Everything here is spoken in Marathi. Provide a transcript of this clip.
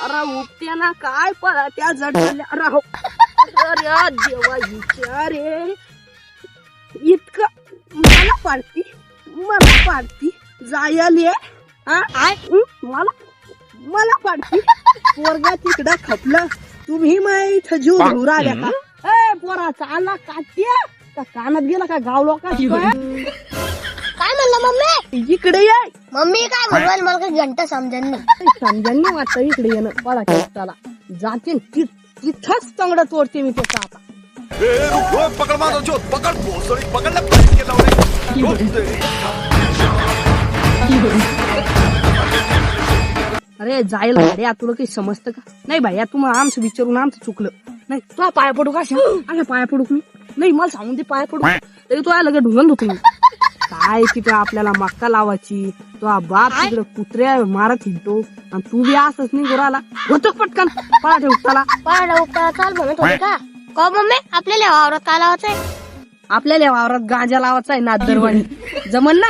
अरे उपत्या ना काय पळा त्या जडल्या राहो. अरे देवा विचारे इतकं मला पाडती जायले मला पाडती. पोरगा तिकडं खपलं तुम्ही माहित जीव धरू राहिल्या का? ए पोरा चालला काट्या का कानात गेला का गाव लोक काय म्हणलं मम्मी? इकडे ये. मम्मी काय म्हणलं मला काही घंटा समजन नाही. समजून नाही वाटतं इकडे येणं. पळा त्याला जाते तिथंच तंगड तोडते मी त्याचा आता. पकड़ मारो जो पकड़ भोसड़ी पकड़ ले के लावले. अरे जाईल भाड्या तुला काही समजतं का? नाही भाड्या तुम्हाला आमचं विचारून आमचं चुकलं. नाही तुला पाया पडू का? अशा पाया पडू मी नाही मला सांगून ते पाया पडू तरी तुला लगेच ढुंगण होतो मी. काय तिथं आपल्याला मक्का लावायची तो बाप तिकडे कुत्र्या मारत हिंडतो आणि तू बी असंच नाही गोराला होतो पटकन पळा ठेव त्याला. पाडा उपटा चाल म्हणत होते का? का मम्मी आपल्याला वावरात काय लावायचंय? आपल्याला वावरात गांजा लावायचा आहे नादरवाणी जमन ना.